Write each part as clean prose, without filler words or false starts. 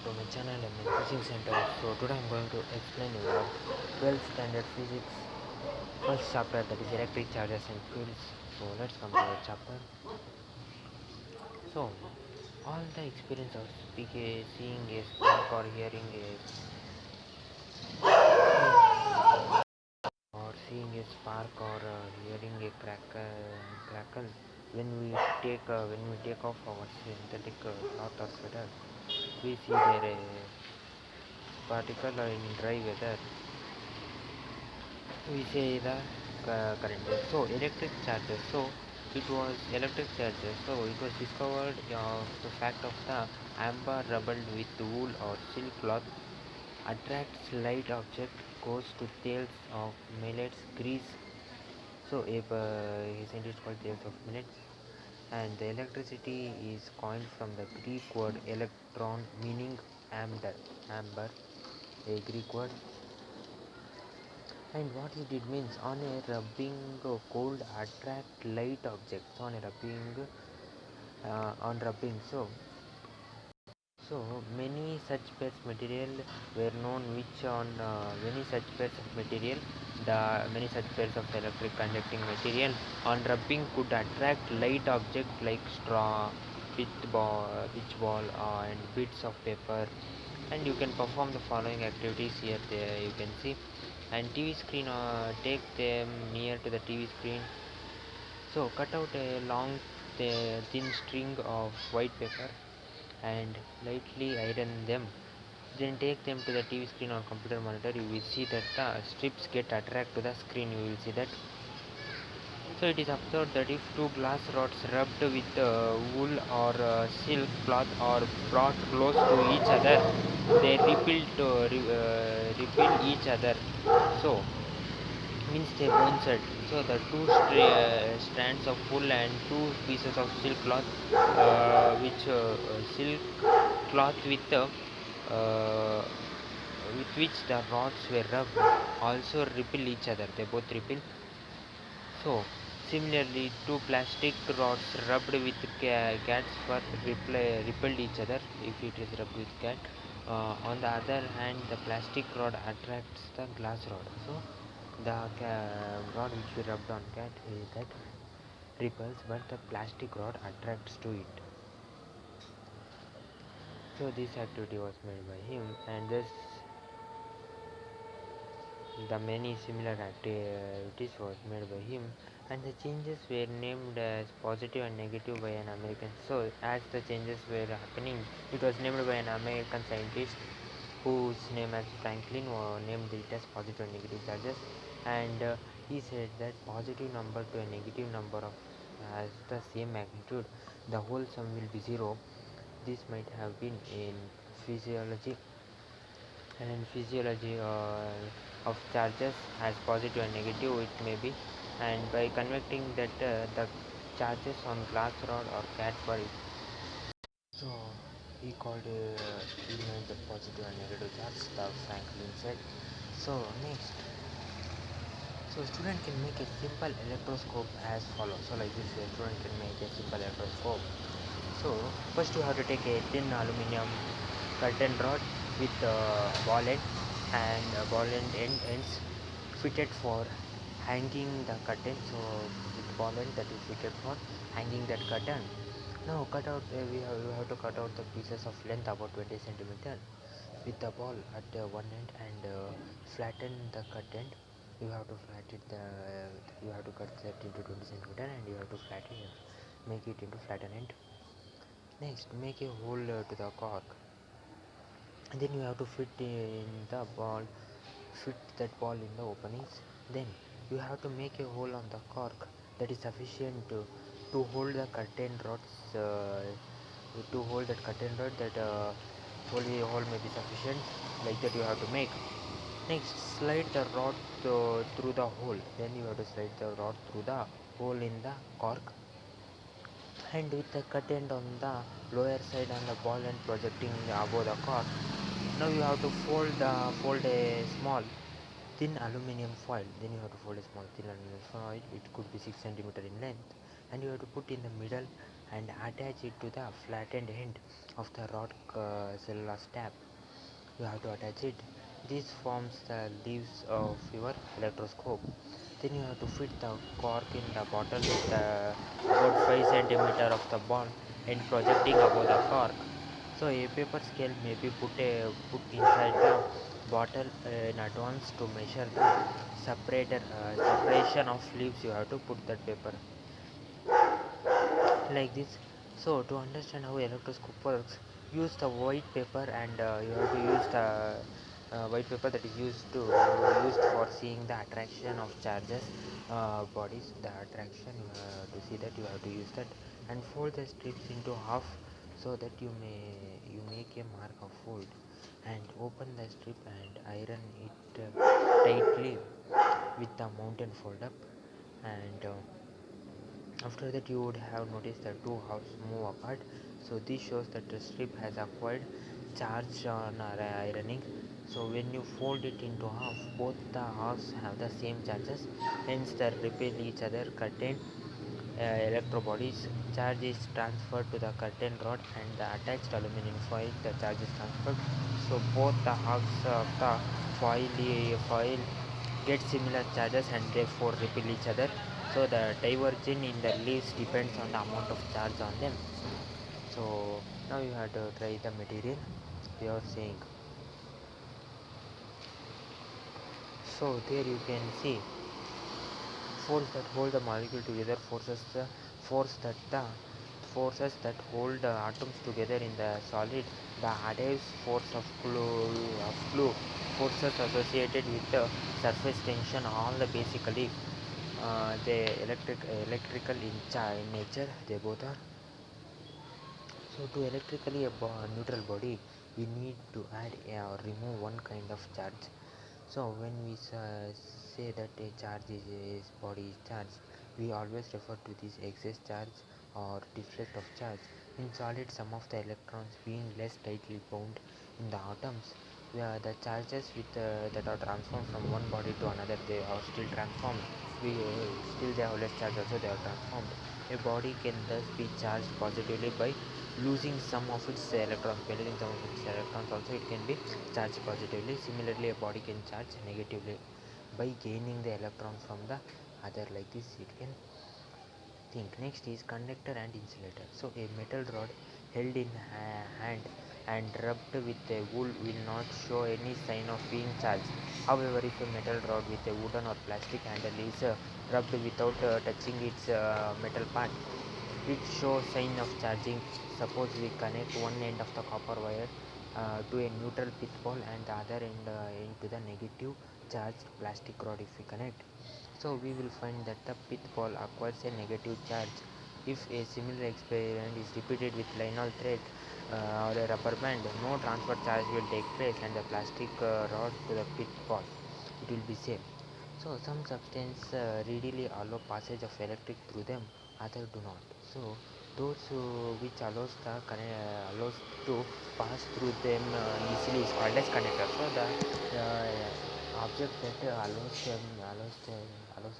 to my channel. I'm in Coaching Center. So today I'm going to explain you 12th standard physics first chapter, that is electric charges and fields. So let's come to the chapter. So all the experience of seeing a spark or hearing or hearing a crackle when we take off our synthetic cloth or sweater, we see there a particle in dry weather, we say the current. So electric charges, so it was discovered the fact of the amber rubbed with wool or silk cloth attracts light object, goes to tails of millets grease. So his scientist called tails of millets. And the electricity is coined from the Greek word electron, meaning amber, a Greek word. And what it did means, on a rubbing cold attract light objects on a rubbing. So many such pairs material were known, which on many such pairs of material, the many such pairs of electric conducting material on rubbing could attract light objects like straw, pitch ball, and bits of paper. And you can perform the following activities here. There you can see. And TV screen, take them near to the TV screen. So cut out a long thin string of white paper and lightly iron them. Then take them to the TV screen or computer monitor. You will see that the strips get attracted to the screen. You will see that. So it is observed that if two glass rods rubbed with wool or silk cloth or brought close to each other, they repel each other. So means they bounced. So the two strands of wool and two pieces of silk cloth, silk cloth uh, with which the rods were rubbed, also repel each other. They both repel. So similarly, two plastic rods rubbed with cat's fur repelled each other if it is rubbed with cat. On the other hand, the plastic rod attracts the glass rod. So the rod which we rubbed on cat, that repels, but the plastic rod attracts to it. So this activity was made by him, and this the many similar activities was made by him, and the changes were named as positive and negative by an American. So as the changes were happening, it was named by an American scientist whose name as Franklin, named it as positive and negative charges. And he said that positive number to a negative number of has the same magnitude, the whole sum will be 0. This might have been in physiology, and in physiology of charges as positive and negative it may be. And by converting that the charges on glass rod or cat fur, so he called he made the positive and negative charge, the Franklin said. So next, so student can make a simple electroscope as follows. So like this, a student can make a simple electroscope. So first you have to take a thin aluminum curtain rod with ball end and ends fitted for hanging the curtain. So with ball end that is fitted for hanging that curtain. Now cut out. We have to cut out the pieces of length about 20 centimeter with the ball at one end, and flatten the curtain. You have to flatten you have to cut that into 20 centimeter, and you have to flatten it, make it into flatten end. Next, make a hole to the cork, and then you have to fit that ball in the openings. Then you have to make a hole on the cork that is sufficient to hold the curtain rods, to hold that curtain rod, that hole may be sufficient, like that you have to make. Next, slide the rod through the hole. Then you have to slide the rod through the hole in the cork, and with the cut end on the lower side and the ball end projecting above the cork. Now you have to fold a small thin aluminum foil. Then you have to fold a small thin aluminum foil. It could be 6 centimeter in length, and you have to put in the middle and attach it to the flattened end of the rod cellular tab. You have to attach it. This forms the leaves of your electroscope. Then you have to fit the cork in the bottle with about 5 centimeter of the ball and projecting above the cork. So a paper scale may be put inside the bottle in advance to measure the separation of leaves. You have to put that paper like this. So to understand how electroscope works, use the white paper, and you have to use the white paper that is used for seeing the attraction of charges bodies. The attraction, you have to see that, you have to use that, and fold the strips into half so that you make a mark of fold, and open the strip and iron it tightly with the mountain fold up. And after that, you would have noticed the two halves move apart. So this shows that the strip has acquired charge on ironing. So when you fold it into half, both the halves have the same charges, hence they repel each other. Curtain electrobodies, charge is transferred to the curtain rod, and the attached aluminum foil, the charge is transferred. So both the halves of the foil get similar charges and therefore repel each other. So the divergence in the leaves depends on the amount of charge on them. So now you have to try the material we are saying. So there you can see force that hold the molecule together, forces that hold the atoms together in the solid, the adhesive force of glue, forces associated with the surface tension, all the basically they electrical in nature, they both are. So to electrically a neutral body, we need to add or remove one kind of charge. So when we say that a charge is body is charged, we always refer to this excess charge or deflect of charge. In solid, some of the electrons being less tightly bound in the atoms, where the charges that are transformed from one body to another, they are still transformed. Still they have less charge, also they are transformed. A body can thus be charged positively by losing some of its electrons. By losing some of its electrons, also it can be charged positively. Similarly, a body can charge negatively by gaining the electrons from the other. Like this, it can think. Next is conductor and insulator. So a metal rod held in hand and rubbed with a wool will not show any sign of being charged. However, if a metal rod with a wooden or plastic handle is rubbed without touching its metal part, it shows sign of charging. Suppose we connect one end of the copper wire to a neutral pith ball and the other end into the negative charged plastic rod. If we connect, so we will find that the pith ball acquires a negative charge. If a similar experiment is repeated with linol thread or a rubber band, no transfer charge will take place and the plastic rod to the pith ball, it will be safe. So some substances readily allow passage of electric through them, others do not. So those which allows to pass through them easily is called as conductor. So the object that allows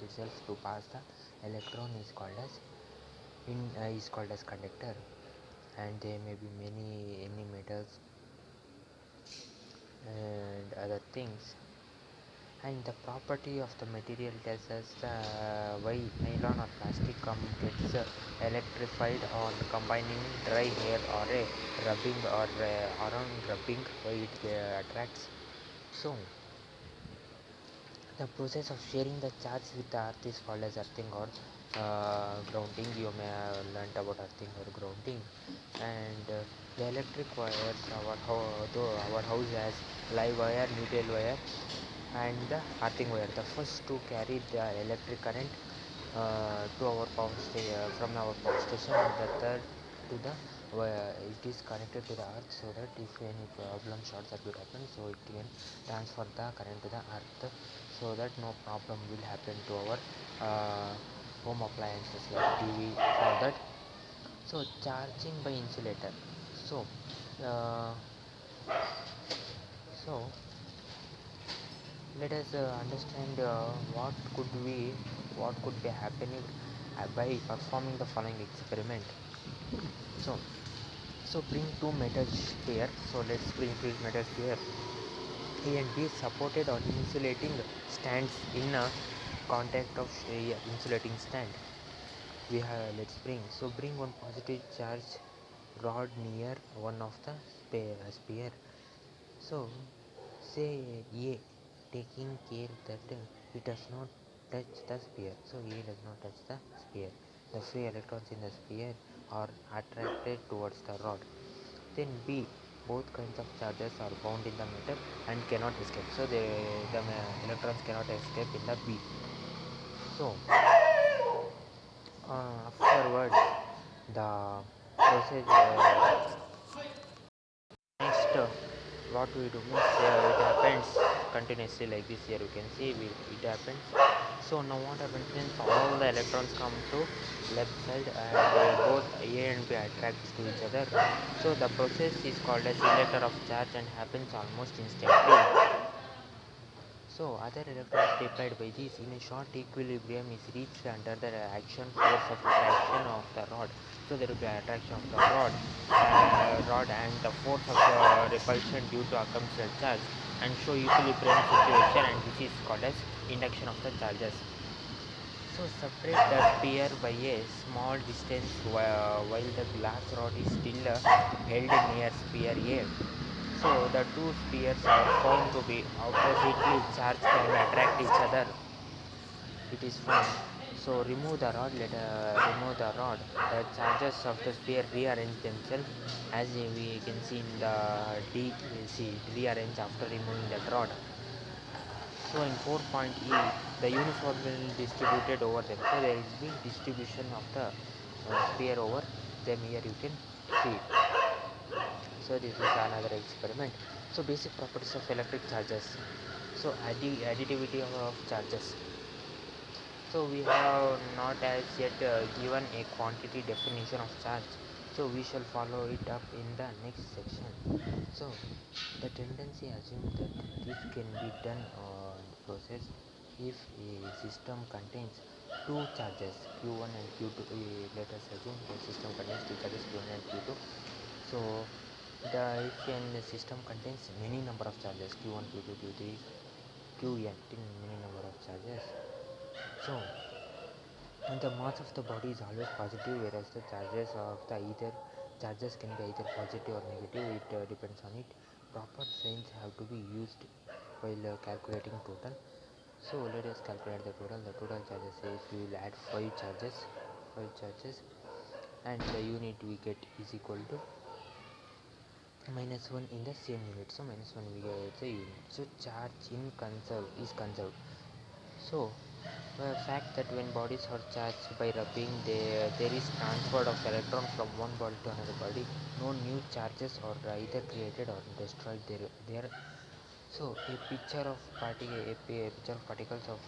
itself to pass the electron is called as conductor. And there may be any metals and other things. And the property of the material tells us why nylon or plastic gets electrified on combining dry hair or a rubbing or around rubbing, why it attracts. So the process of sharing the charge with the earth is called as earthing or grounding. You may have learnt about earthing or grounding. And the electric wires, our house has live wire, neutral wire, and the earthing wire. The first to carry the electric current to our from our power station, and the third to the it is connected to the earth, so that if any problem, short circuit happens, so it can transfer the current to the earth, so that no problem will happen to our home appliances like TV, for that. So charging by insulator. So uh, so let us understand what could be happening by performing the following experiment. So bring two metal sphere. So let's bring two metal sphere A and B supported on insulating stands in a contact of insulating stand. We have let's bring one positive charge rod near one of the sphere. So say A taking care that it does not touch the sphere. So A does not touch the sphere. The free electrons in the sphere are attracted towards the rod. Then B, both kinds of charges are bound in the metal and cannot escape. So the electrons cannot escape in the B. So afterwards the process next what we do means it happens continuously like this. Here you can see it happens. So now what happens means all the electrons come to left side and both A and B attracts to each other. So the process is called as elector of charge and happens almost instantly. So other electrons deployed by this in a short equilibrium is reached under the action force of attraction of the rod. So there will be attraction of the rod and the force of the repulsion due to accumulated charge and show equilibrium situation, and this is called as induction of the charges. So separate the sphere by a small distance while the glass rod is still held near sphere A. So the two spheres are found to be oppositely charged and attract each other. It is found. So remove the rod. Remove the rod. The charges of the sphere rearrange themselves, as we can see in the D. See, rearrange after removing that rod. So in 4 E, the uniformly distributed over them. So there is big distribution of the sphere over them. Here you can see. So this is another experiment. So basic properties of electric charges. So additivity of charges. So we have not as yet given a quantity definition of charge. So we shall follow it up in the next section. So the tendency assumes that this can be done on the process if a system contains two charges Q1 and Q2. Let us assume the system contains two charges Q1 and Q2. So if a system contains many number of charges Q1, Q2, Q3, Qn, many number of charges. So the mass of the body is always positive, whereas the charges can be either positive or negative. It depends on it. Proper signs have to be used while calculating total. So let us calculate the total. The total charges is we will add five charges, and the unit we get is equal to -1 in the same unit. So -1 we get the unit. So charge in conserve is conserved. So the fact that when bodies are charged by rubbing, there is transfer of electron from one body to another body. No new charges are either created or destroyed there. So a picture of particles of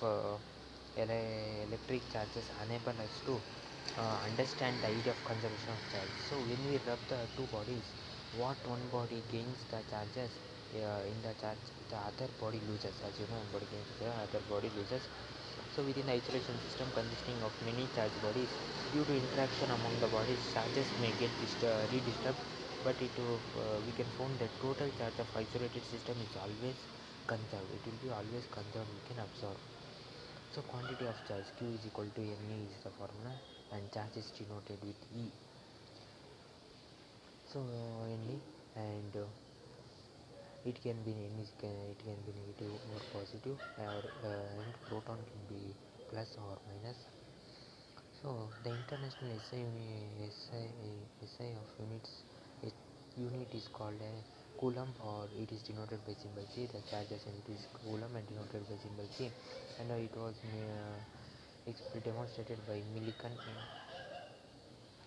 electric charges enable us to understand the idea of conservation of charge. So when we rub the two bodies, what one body gains the charges in the charge, the other body loses. As you know, one body gains, the other body loses. So within the isolation system consisting of many charged bodies, due to interaction among the bodies, charges may get redistributed, but we can find that total charge of isolated system is always conserved. It will be always conserved. We can observe. So quantity of charge Q is equal to Ne is the formula, and charge is denoted with E. So Ne, and it can be negative or positive, and proton can be plus or minus. So the international SI of unit is called a coulomb, or it is denoted by symbol C. The charges unit is coulomb and denoted by symbol C, and it was demonstrated by Millikan,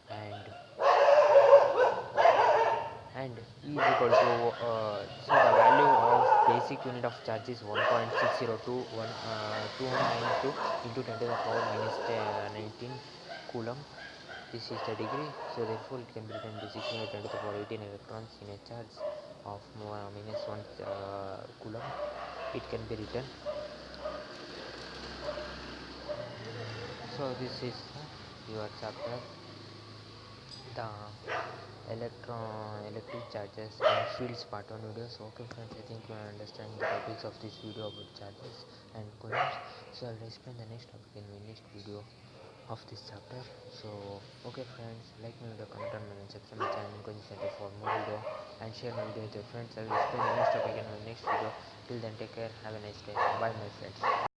and E is equal to so the value of basic unit of charge is 1.602192 into 10 to the power minus 19 coulomb. This is the degree, so therefore it can be written to 610 to the power 18 electrons in a charge of -1 coulomb. It can be written. So this is your chapter. the electric charges and fields part 1 video. So okay friends, I think you understand the topics of this video about charges and coulomb. So I'll explain the next topic in my next video of this chapter. So okay friends, like my video, comment on my and subscribe my channel nCoachingcentre for more video and share my video with your friends. I will explain the next topic in my next video. Till then, take care, have a nice day, bye my friends.